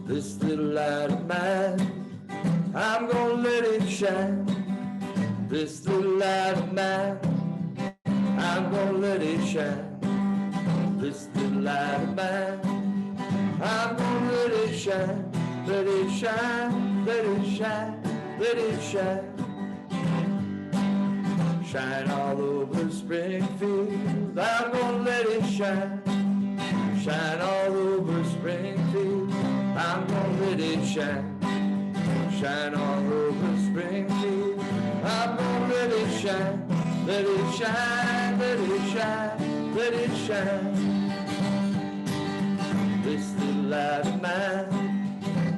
This little light of mine, I'm gonna let it shine. This little light of mine, I'm gonna let it shine. This little light of mine, I'm gonna let it shine. Let it shine, let it shine, let it shine. Shine all over Springfield, I'm gonna let it shine. Shine all over Springfield, I'm gonna let it shine. Shine all over Springfield, I'm gonna let it shine. Let it shine, let it shine, let it shine. This little light of mine,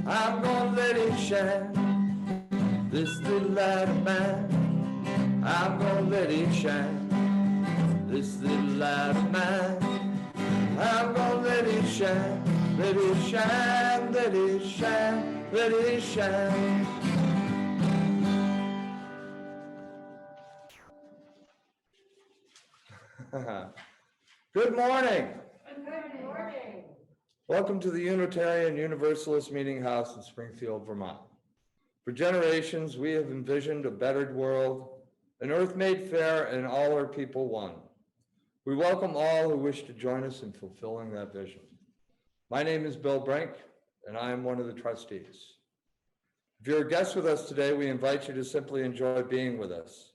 I'm gonna let it shine. This little light of mine, I'm gonna let it shine. This little light of mine, I'm gonna let it shine. Let it shine, let it shine, let it shine. Good morning. Good morning. Welcome to the Unitarian Universalist Meeting House in Springfield, Vermont. For generations, we have envisioned a bettered world, an earth made fair and all our people one. We welcome all who wish to join us in fulfilling that vision. My name is Bill Brink, and I am one of the trustees. If you're a guest with us today, we invite you to simply enjoy being with us.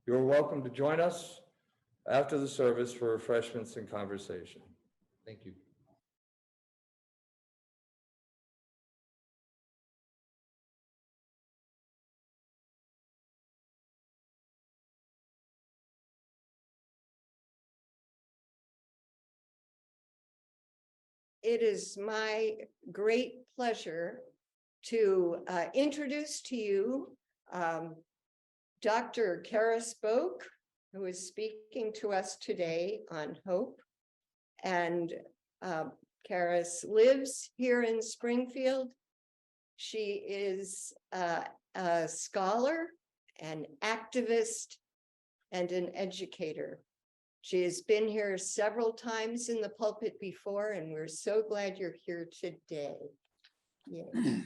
You're welcome to join us after the service for refreshments and conversation. Thank you. It is my great pleasure to introduce to you Dr. Charis Boke, who is speaking to us today on hope. And Charis lives here in Springfield. She is a scholar, an activist, and an educator. She has been here several times in the pulpit before, and we're so glad you're here today. Yeah.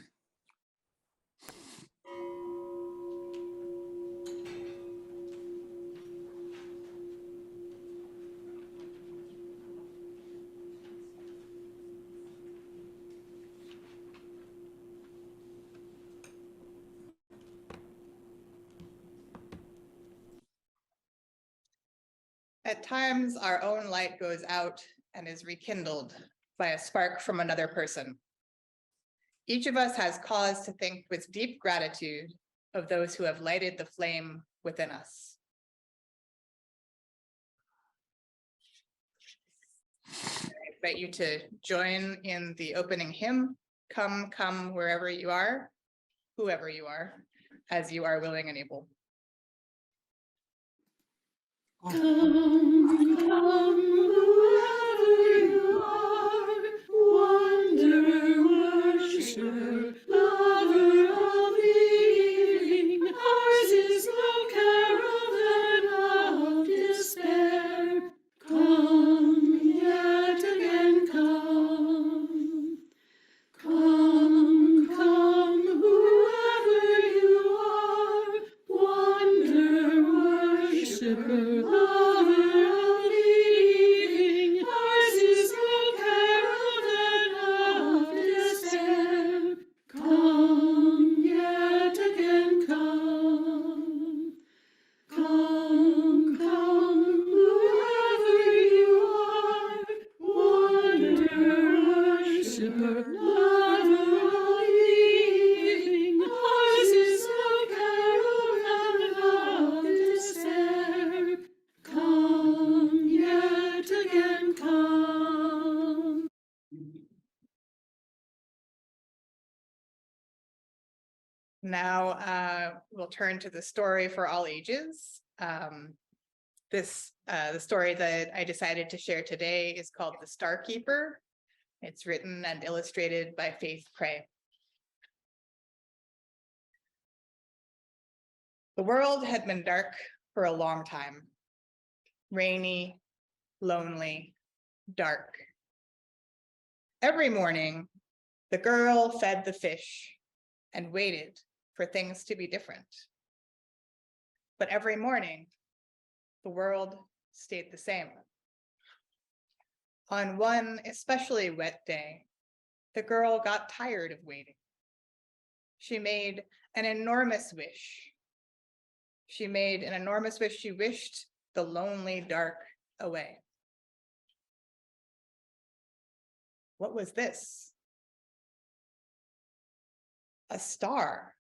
At times, our own light goes out and is rekindled by a spark from another person. Each of us has cause to think with deep gratitude of those who have lighted the flame within us. I invite you to join in the opening hymn, Come, Come, Wherever You Are, Whoever You Are, as you are willing and able. Come, come, whoever you are, wonder, worshiper, lover of the evening. Ours is no caravan of despair. Come, yet again come. Come, come, whoever you are, wonder, worshiper, lover of the evening. Ours is no caravan of despair. Come, yet again come. Come, come, whoever you are, wonder, worshiper, lover of the evening. Ours is no caravan of despair. Come, yet again come. Now we'll turn to the story for all ages. The story that I decided to share today is called The Star Keeper. It's written and illustrated by Faith Prey. The world had been dark for a long time. Rainy, lonely, dark. Every morning, The girl fed the fish and waited for things to be different. But every morning, the world stayed the same. On one especially wet day, the girl got tired of waiting. She made an enormous wish. She wished the lonely dark away. What was this? A star.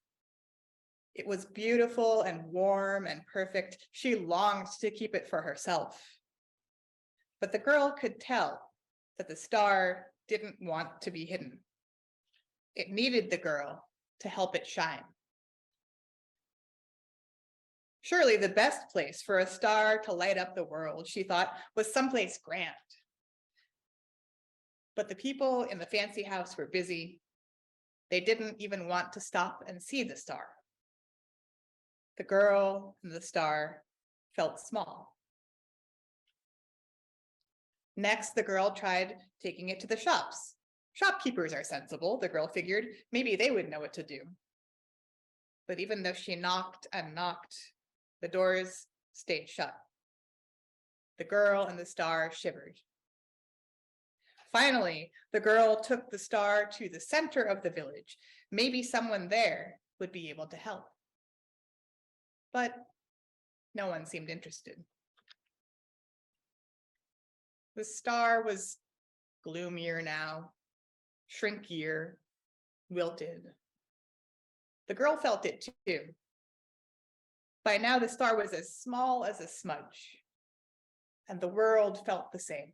It was beautiful and warm and perfect. She longed to keep it for herself. But the girl could tell that the star didn't want to be hidden. It needed the girl to help it shine. Surely the best place for a star to light up the world, she thought, was someplace grand. But the people in the fancy house were busy. They didn't even want to stop and see the star. The girl and the star felt small. Next, the girl tried taking it to the shops. Shopkeepers are sensible, the girl figured. Maybe they would know what to do. But even though she knocked and knocked, the doors stayed shut. The girl and the star shivered. Finally, the girl took the star to the center of the village. Maybe someone there would be able to help. But no one seemed interested. The star was gloomier now, shrinkier, wilted. The girl felt it too. By now, the star was as small as a smudge, and the world felt the same.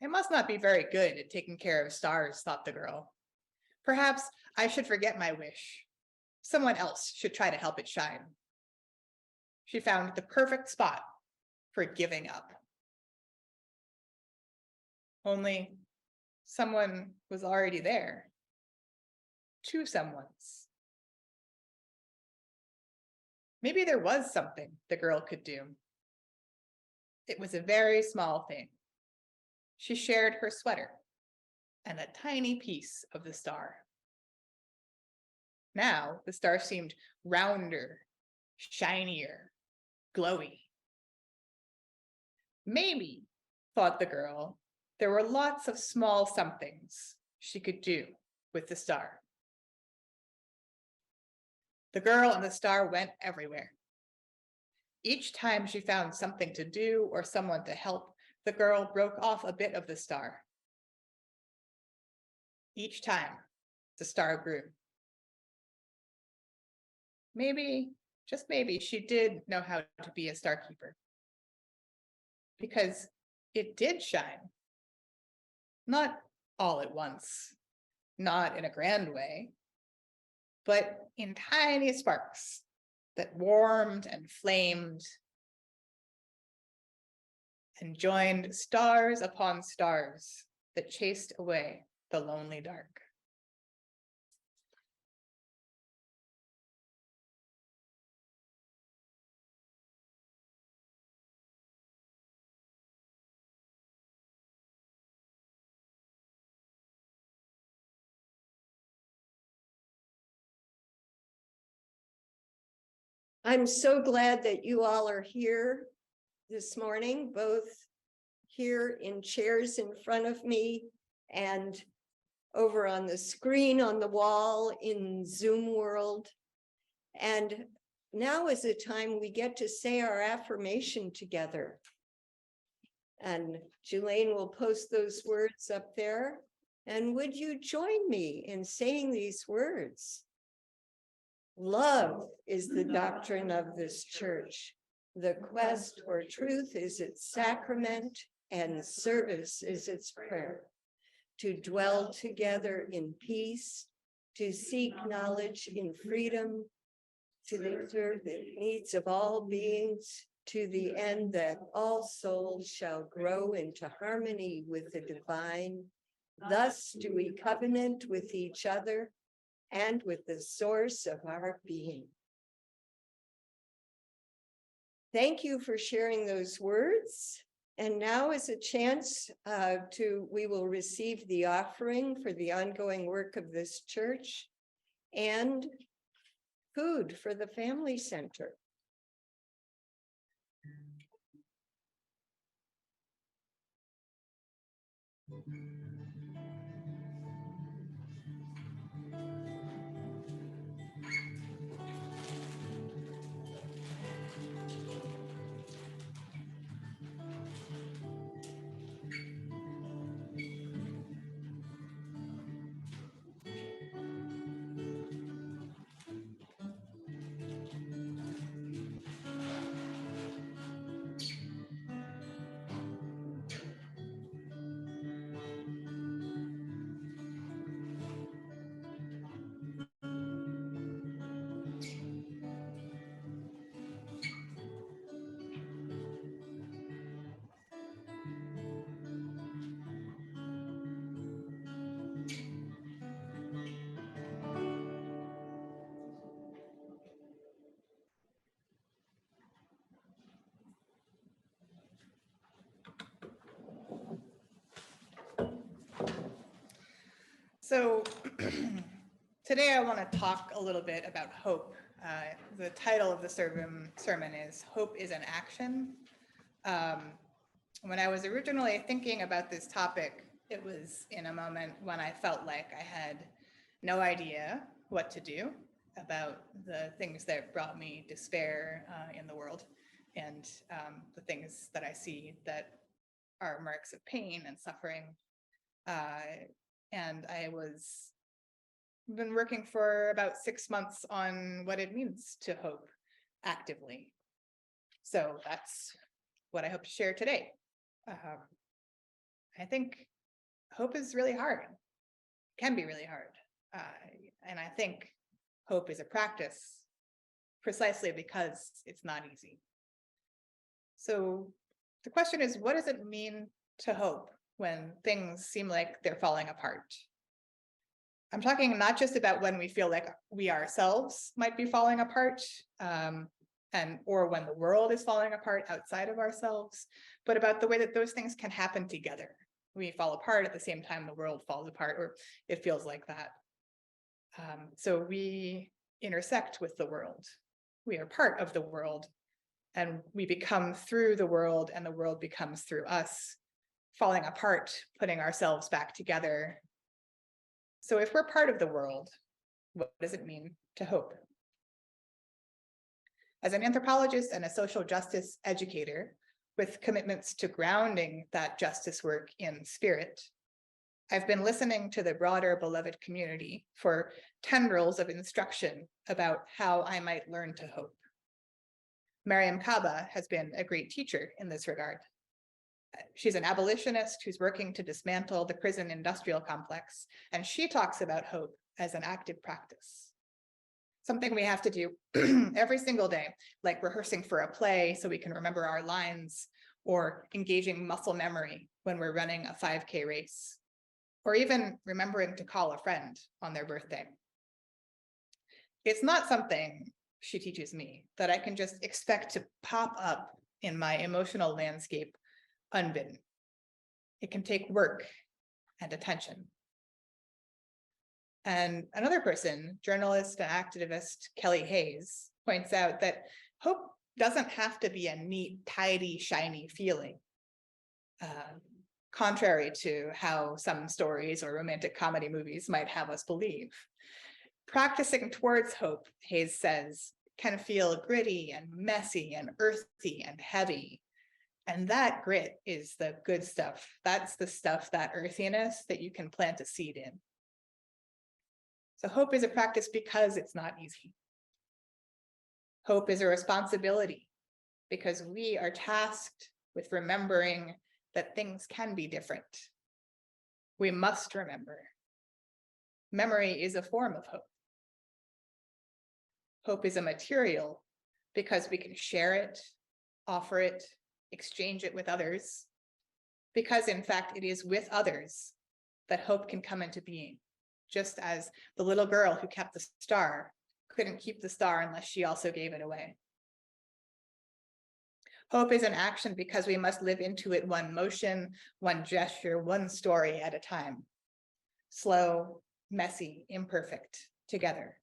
I must not be very good at taking care of stars, thought the girl. Perhaps I should forget my wish. Someone else should try to help it shine. She found the perfect spot for giving up. Only someone was already there. Two someones. Maybe there was something the girl could do. It was a very small thing. She shared her sweater and a tiny piece of the star. Now the star seemed rounder, shinier, glowy. Maybe, thought the girl, there were lots of small somethings she could do with the star. The girl and the star went everywhere. Each time she found something to do or someone to help, the girl broke off a bit of the star. Each time, the star grew. Maybe, just maybe, she did know how to be a star keeper. Because it did shine. Not all at once, not in a grand way, but in tiny sparks that warmed and flamed and joined stars upon stars that chased away the lonely dark. I'm so glad that you all are here this morning, both here in chairs in front of me and over on the screen on the wall in Zoom world. And now is the time we get to say our affirmation together. And Julaine will post those words up there. And would you join me in saying these words? Love is the doctrine of this church. The quest for truth is its sacrament, and service is its prayer. To dwell together in peace, to seek knowledge in freedom, to serve the needs of all beings, to the end that all souls shall grow into harmony with the divine. Thus do we covenant with each other and with the source of our being. Thank you for sharing those words. And now is a chance we will receive the offering for the ongoing work of this church and food for the family center. So today I want to talk a little bit about hope. The title of the sermon is Hope is an Action. When I was originally thinking about this topic, it was in a moment when I felt like I had no idea what to do about the things that brought me despair in the world, and the things that I see that are marks of pain and suffering. And I was been working for about 6 months on what it means to hope actively. So that's what I hope to share today. I think hope is really hard, can be really hard. And I think hope is a practice precisely because it's not easy. So the question is, what does it mean to hope when things seem like they're falling apart? I'm talking not just about when we feel like we ourselves might be falling apart, or when the world is falling apart outside of ourselves, but about the way that those things can happen together. We fall apart at the same time the world falls apart, or it feels like that. So we intersect with the world. We are part of the world, and we become through the world, and the world becomes through us, falling apart, putting ourselves back together. So if we're part of the world, what does it mean to hope? As an anthropologist and a social justice educator with commitments to grounding that justice work in spirit, I've been listening to the broader beloved community for tendrils of instruction about how I might learn to hope. Mariam Kaba has been a great teacher in this regard. She's an abolitionist who's working to dismantle the prison industrial complex, and she talks about hope as an active practice. Something we have to do every single day, like rehearsing for a play so we can remember our lines, or engaging muscle memory when we're running a 5K race, or even remembering to call a friend on their birthday. It's not something, she teaches me, that I can just expect to pop up in my emotional landscape unbidden. It can take work and attention. And another person, journalist and activist Kelly Hayes, points out that hope doesn't have to be a neat, tidy, shiny feeling, contrary to how some stories or romantic comedy movies might have us believe. Practicing towards hope, Hayes says, can feel gritty and messy and earthy and heavy. And that grit is the good stuff. That's the stuff, that earthiness that you can plant a seed in. So hope is a practice because it's not easy. Hope is a responsibility because we are tasked with remembering that things can be different. We must remember. Memory is a form of hope. Hope is a material because we can share it, offer it, exchange it with others, because in fact, it is with others that hope can come into being, just as the little girl who kept the star couldn't keep the star unless she also gave it away. Hope is an action because we must live into it one motion, one gesture, one story at a time. Slow, messy, imperfect, together.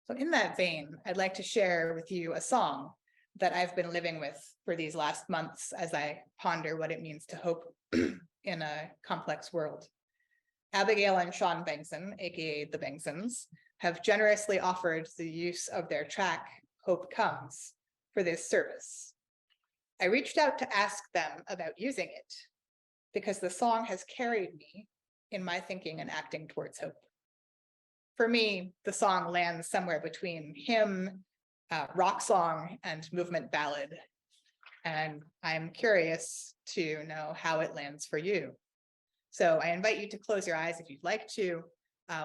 So in that vein, I'd like to share with you a song that I've been living with for these last months as I ponder what it means to hope in a complex world. Abigail and Sean Bengson, aka the Bengsons, have generously offered the use of their track, Hope Comes, for this service. I reached out to ask them about using it because the song has carried me in my thinking and acting towards hope. For me, the song lands somewhere between hymn, rock song, and movement ballad. And I'm curious to know how it lands for you. So I invite you to close your eyes if you'd like to,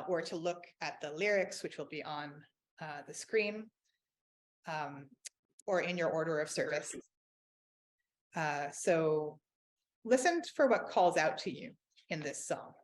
or to look at the lyrics, which will be on the screen, or in your order of service. So listen for what calls out to you in this song.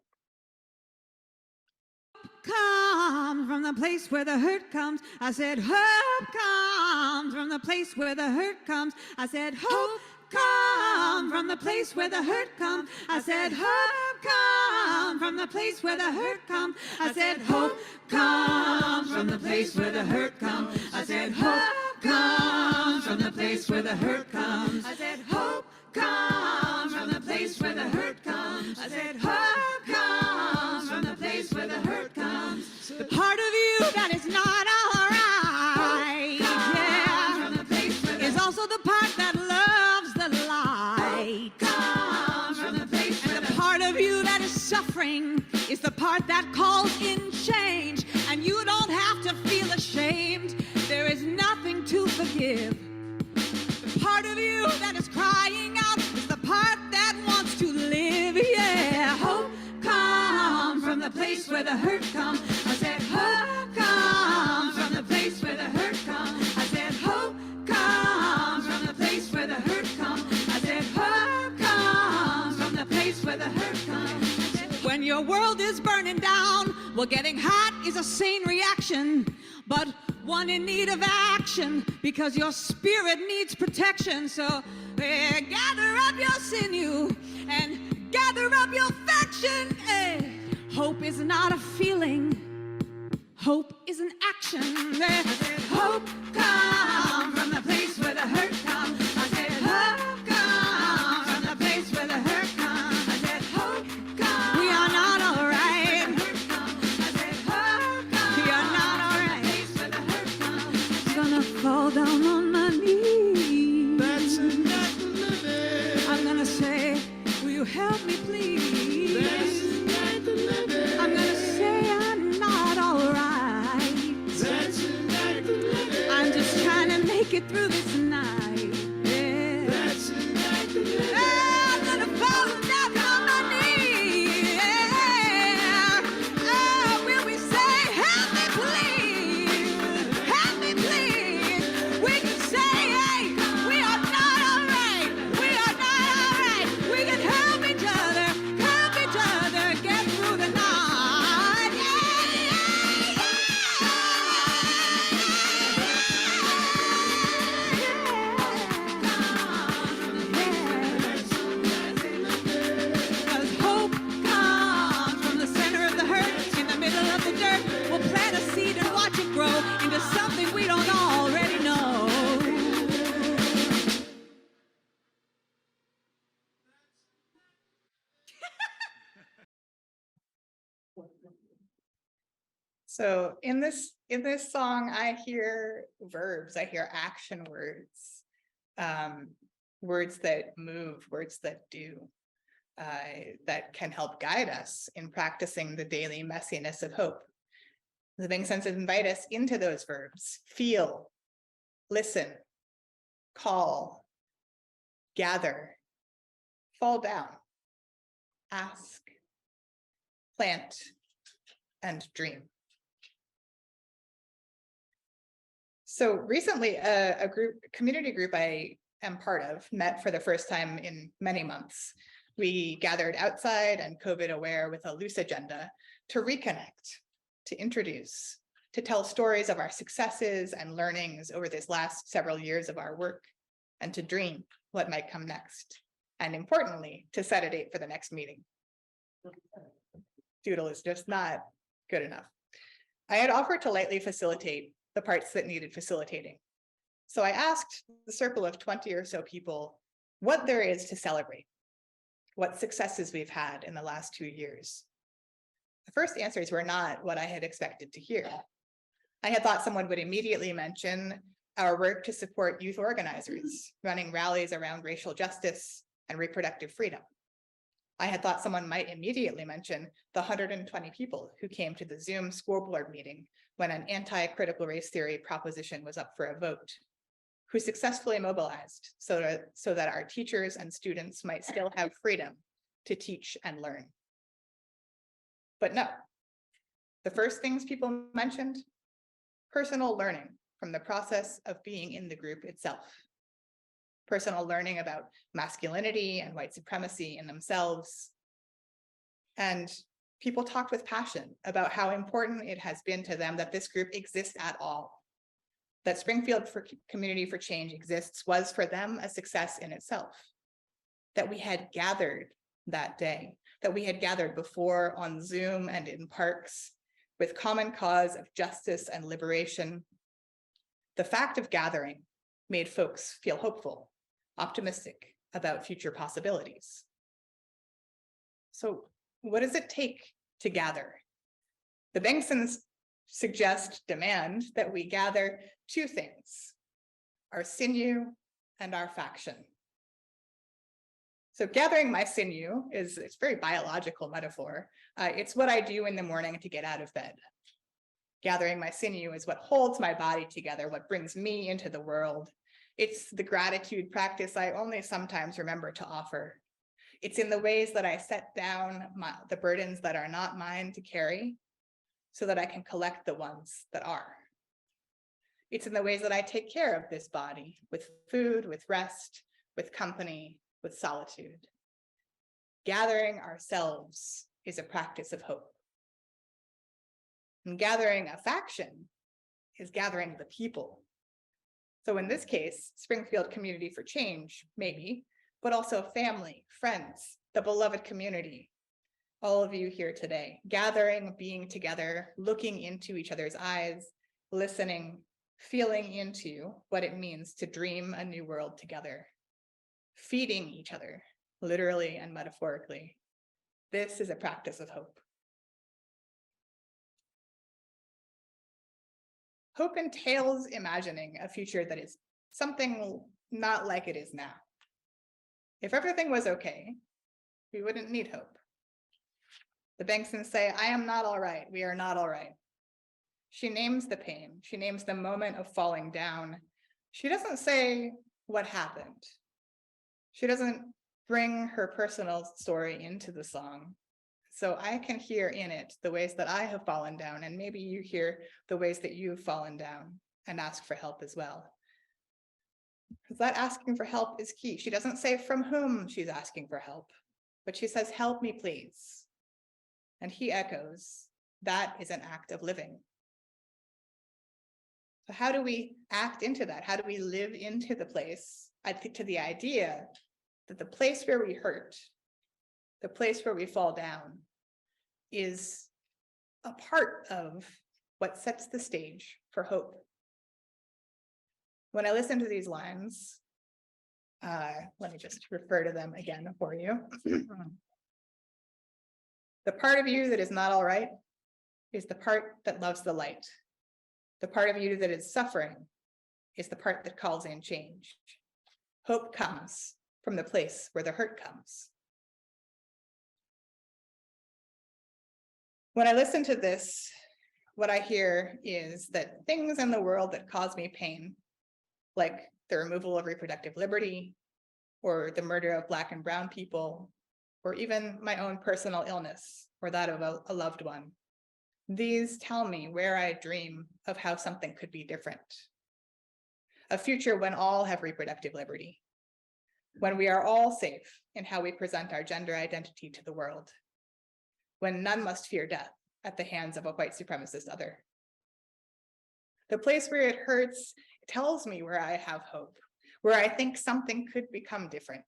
Come from the place where the hurt comes. I said, hope comes from the place where the hurt comes. I said, hope come from the place where the hurt comes. I said, hope come from the place where the hurt comes. I said, hope comes from the place where the hurt comes. I said, hope comes from the place where the hurt comes. I said, hope comes from the place where the hurt comes. I said, hope comes from the place where the hurt comes. The part of you that is not all right, yeah, is also the part that loves the light. And the part of you that is suffering is the part that calls in change. And you don't have to feel ashamed. There is nothing to forgive. The part of you that is crying out is the part that wants to live. Yeah, hope comes from the place where the hurt comes. I said, hope comes from the place where the hurt comes. I said, hope comes from the place where the hurt comes. I said, hope comes from the place where the hurt comes. When your world is burning down, well, getting hot is a sane reaction, but one in need of action because your spirit needs protection. So gather up your sinew and gather up your faction. Hope is not a feeling. Hope is an action. Hope comes from the place where the hurt comes. I said, hope comes from the place where the hurt comes. I said, hope comes. We are not all right. I said, hope comes. We are not all right. I'm gonna fall down on my knees. That's not living. I'm gonna say, will you help me, please? That's not living. I'm gonna say I'm not all right. That's not living. I'm just trying to make it through this night. Yeah. That's not living. I'm gonna fall down on my knees. Yeah. Oh, will we say, help me, please? Help me, please. We can say, hey, we are not all right. We are not all right. We can help each other get through the night. Because hope comes from the center of the hurt, in the middle of the dirt. We'll plant a seed and watch it grow into something we don't already know. So in this song, I hear verbs, I hear action words, words that move, words that do, that can help guide us in practicing the daily messiness of hope. The Bengsons invite us into those verbs: feel, listen, call, gather, fall down, ask, plant, and dream. So recently, a community group I am part of met for the first time in many months. We gathered outside and COVID aware with a loose agenda to reconnect, to introduce, to tell stories of our successes and learnings over this last several years of our work, and to dream what might come next. And importantly, to set a date for the next meeting. Doodle is just not good enough. I had offered to lightly facilitate the parts that needed facilitating. So I asked the circle of 20 or so people what there is to celebrate, what successes we've had in the last 2 years. The first answers were not what I had expected to hear. I had thought someone would immediately mention our work to support youth organizers, running rallies around racial justice and reproductive freedom. I had thought someone might immediately mention the 120 people who came to the Zoom school board meeting when an anti-critical race theory proposition was up for a vote, who successfully mobilized so that our teachers and students might still have freedom to teach and learn. But no, the first things people mentioned, personal learning from the process of being in the group itself. Personal learning about masculinity and white supremacy in themselves. And people talked with passion about how important it has been to them that this group exists at all. That Springfield Community for Change exists was for them a success in itself. That we had gathered that day, that we had gathered before on Zoom and in parks with common cause of justice and liberation. The fact of gathering made folks feel hopeful, optimistic about future possibilities. So what does it take to gather? The Banksons demand that we gather two things, our sinew and our faction. So gathering my sinew it's a very biological metaphor. It's what I do in the morning to get out of bed. Gathering my sinew is what holds my body together, what brings me into the world. It's the gratitude practice I only sometimes remember to offer. It's in the ways that I set down the burdens that are not mine to carry so that I can collect the ones that are. It's in the ways that I take care of this body with food, with rest, with company, with solitude. Gathering ourselves is a practice of hope. And gathering a faction is gathering the people. So in this case, Springfield Community for Change, maybe, but also family, friends, the beloved community, all of you here today, gathering, being together, looking into each other's eyes, listening, feeling into what it means to dream a new world together, feeding each other, literally and metaphorically. This is a practice of hope. Hope entails imagining a future that is something not like it is now. If everything was okay, we wouldn't need hope. The Banksons say, I am not all right. We are not all right. She names the pain. She names the moment of falling down. She doesn't say what happened. She doesn't bring her personal story into the song. So I can hear in it the ways that I have fallen down, and maybe you hear the ways that you've fallen down and ask for help as well. Because that asking for help is key. She doesn't say from whom she's asking for help, but she says, help me, please. And he echoes, that is an act of living. So how do we act into that? How do we live into the place, to the idea that the place where we hurt, the place where we fall down, is a part of what sets the stage for hope. When I listen to these lines, let me just refer to them again for you. The part of you that is not all right is the part that loves the light. The part of you that is suffering is the part that calls in change. Hope comes from the place where the hurt comes. When I listen to this, what I hear is that things in the world that cause me pain, like the removal of reproductive liberty, or the murder of Black and Brown people, or even my own personal illness, or that of a loved one, these tell me where I dream of how something could be different. A future when all have reproductive liberty, when we are all safe in how we present our gender identity to the world, when none must fear death at the hands of a white supremacist other. The place where it hurts tells me where I have hope, where I think something could become different.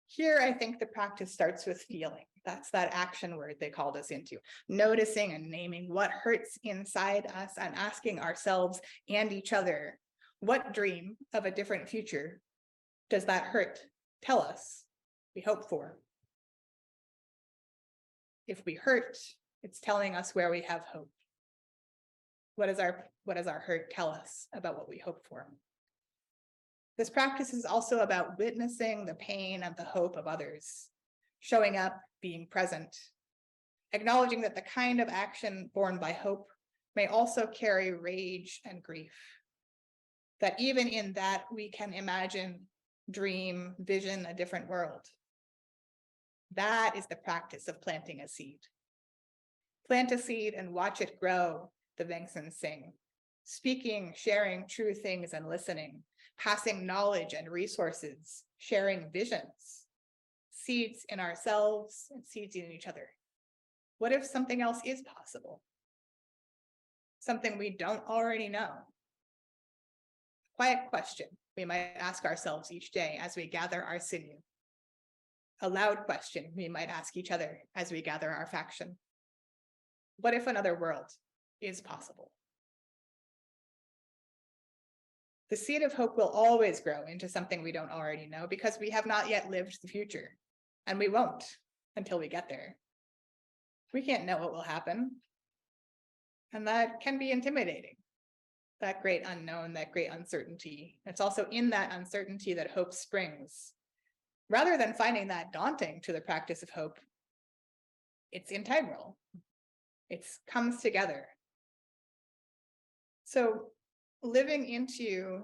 Here, I think the practice starts with feeling. That's that action word they called us into. Noticing and naming what hurts inside us and asking ourselves and each other, what dream of a different future does that hurt tell us we hope for? If we hurt, it's telling us where we have hope. What does our hurt tell us about what we hope for? This practice is also about witnessing the pain and the hope of others, showing up, being present, acknowledging that the kind of action born by hope may also carry rage and grief, that even in that we can imagine, dream, vision a different world. That is the practice of planting a seed. Plant a seed and watch it grow, the Vengsons sing, speaking, sharing true things and listening, passing knowledge and resources, sharing visions, seeds in ourselves and seeds in each other. What if something else is possible? Something we don't already know? Quiet question we might ask ourselves each day as we gather our sinew. A loud question we might ask each other as we gather our faction. What if another world is possible? The seed of hope will always grow into something we don't already know because we have not yet lived the future, and we won't until we get there. We can't know what will happen, and that can be intimidating. That great unknown, that great uncertainty. It's also in that uncertainty that hope springs. Rather than finding that daunting to the practice of hope, it's integral. It comes together. So living into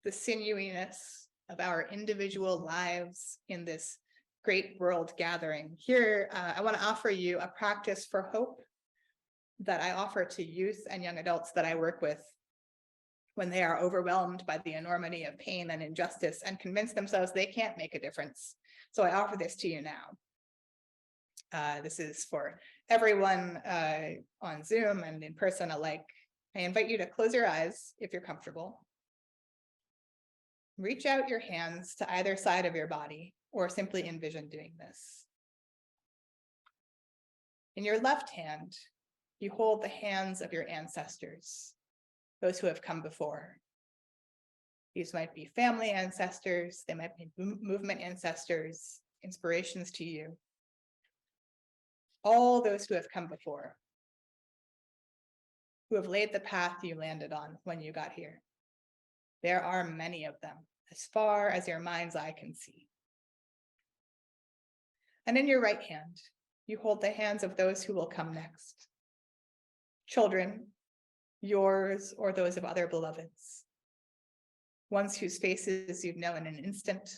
the sinewiness of our individual lives in this great world gathering, here I want to offer you a practice for hope that I offer to youth and young adults that I work with when they are overwhelmed by the enormity of pain and injustice and convince themselves they can't make a difference. So I offer this to you now. This is for everyone on Zoom and in person alike. I invite you to close your eyes if you're comfortable. Reach out your hands to either side of your body or simply envision doing this. In your left hand, you hold the hands of your ancestors, those who have come before. These might be family ancestors, they might be movement ancestors, inspirations to you. All those who have come before, who have laid the path you landed on when you got here. There are many of them, as far as your mind's eye can see. And in your right hand, you hold the hands of those who will come next. Children, yours or those of other beloveds. Ones whose faces you'd know in an instant,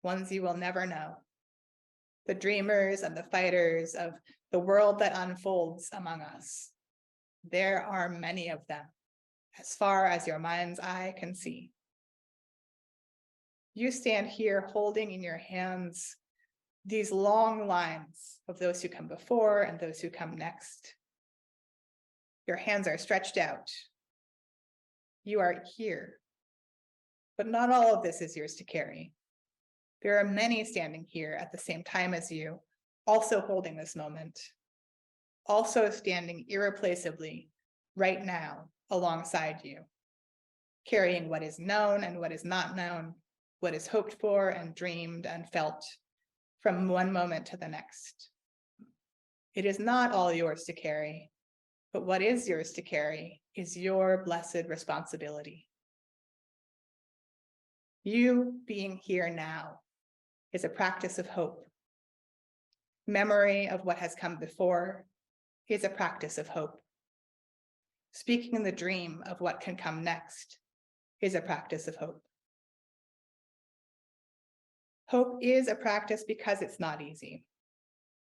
ones you will never know. The dreamers and the fighters of the world that unfolds among us. There are many of them, as far as your mind's eye can see. You stand here holding in your hands these long lines of those who come before and those who come next. Your hands are stretched out. You are here, but not all of this is yours to carry. There are many standing here at the same time as you, also holding this moment, also standing irreplaceably right now alongside you, carrying what is known and what is not known, what is hoped for and dreamed and felt from one moment to the next. It is not all yours to carry, but what is yours to carry is your blessed responsibility. You being here now is a practice of hope. Memory of what has come before is a practice of hope. Speaking the dream of what can come next is a practice of hope. Hope is a practice because it's not easy.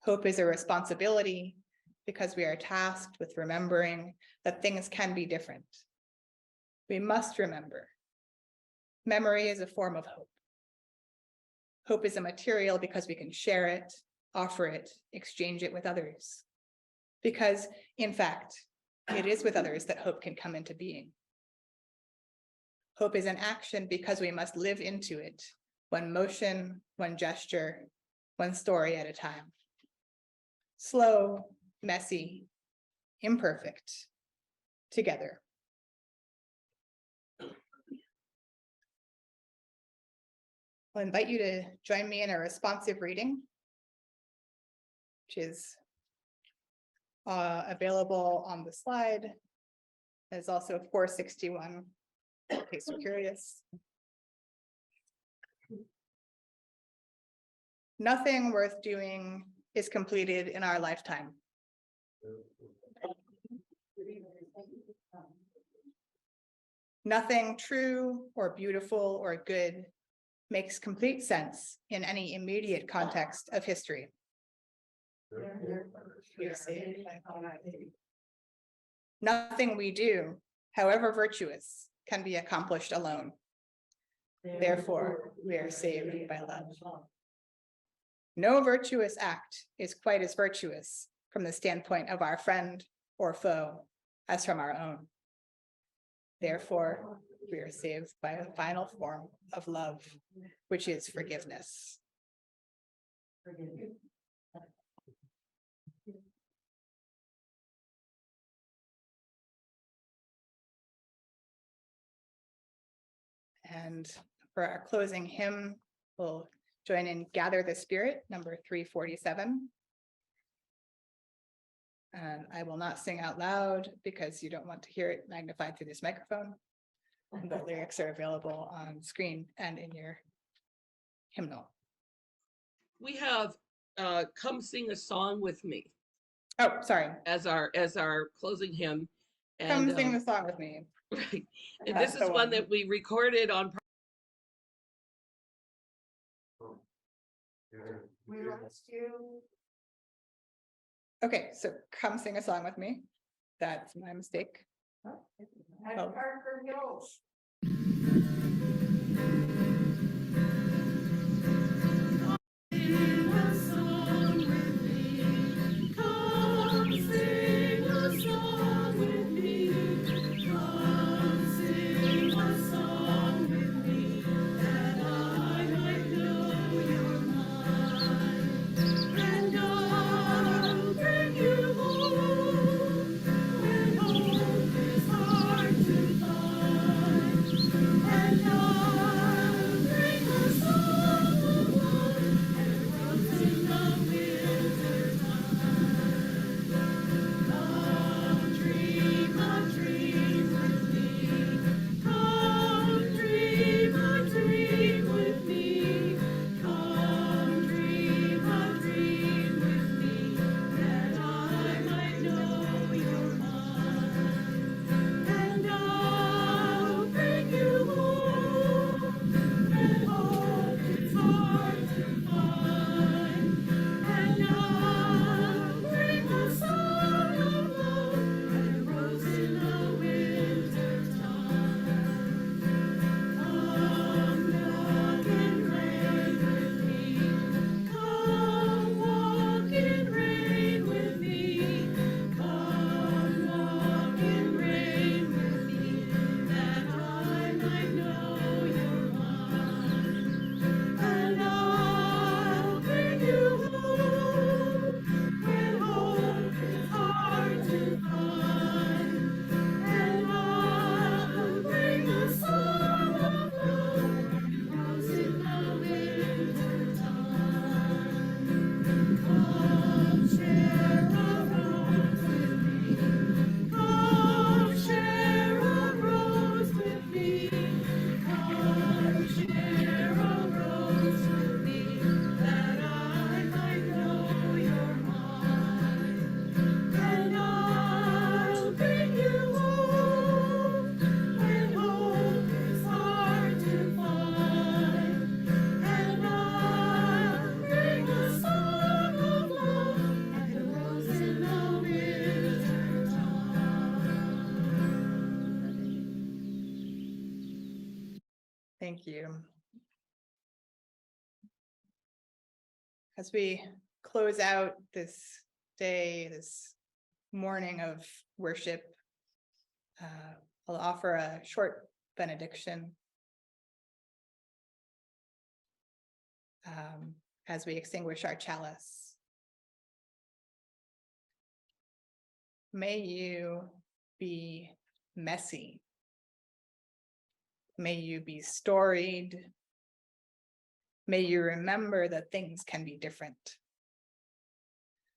Hope is a responsibility because we are tasked with remembering that things can be different. We must remember. Memory is a form of hope. Hope is a material because we can share it, offer it, exchange it with others. Because, in fact, it is with others that hope can come into being. Hope is an action because we must live into it, one motion, one gesture, one story at a time. Slow, messy, imperfect, together. I'll invite you to join me in a responsive reading, which is available on the slide. There's also 461, in case you're curious. Nothing worth doing is completed in our lifetime. Nothing true or beautiful or good makes complete sense in any immediate context of history. Nothing we do, however virtuous, can be accomplished alone. Therefore, we are saved by love. No virtuous act is quite as virtuous from the standpoint of our friend or foe as from our own. Therefore, we are saved by a final form of love, which is forgiveness. And for our closing hymn, we'll join in Gather the Spirit, number 347. And I will not sing out loud because you don't want to hear it magnified through this microphone. The lyrics are available on screen and in your hymnal. We have Come Sing a Song with Me Oh, sorry. as our closing hymn. Come And, sing the song with me. right. And That's this the is one one. that we recorded on. We lost you. Okay, so come sing a song with me. That's my mistake. And Oh. Parker Hills. Sing a song with me. Come sing a song with me. Come sing a song with me, that I might know your mind. And I'll bring you home when hope is hard to find. And I'll bring a song of love and rose in the winter time. Come dream a dream with me. Come dream a dream with me. Come dream a dream with me, that I might know your mind. And I'll bring you home when hope is hard to find. And I'll bring a song of love and a rose in the winter time. Come walk in rain with me. Come walk in rain with me. Come walk in rain with me, that I might know your mind. And I'll bring you home when hope is hard to find. And I'll bring a song of love and rose in the winter time. Come share a rose with me. Come share a rose with me. Come share a rose with me, that I might know your mind. And I'll bring you home when hope is hard to find. And I'll bring a song of love and a rose in the winter time. Thank you. As we close out this day, this morning of worship, I'll offer a short benediction. As we extinguish our chalice. May you be messy. May you be storied. May you remember that things can be different.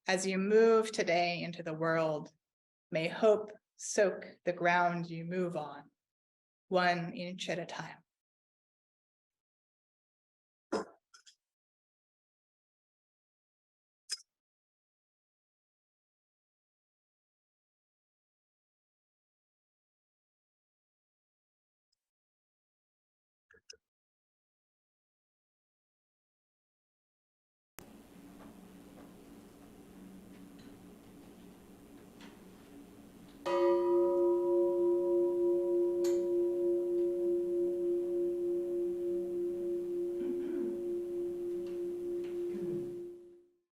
As you move today into the world, may hope soak the ground you move on, 1 inch at a time.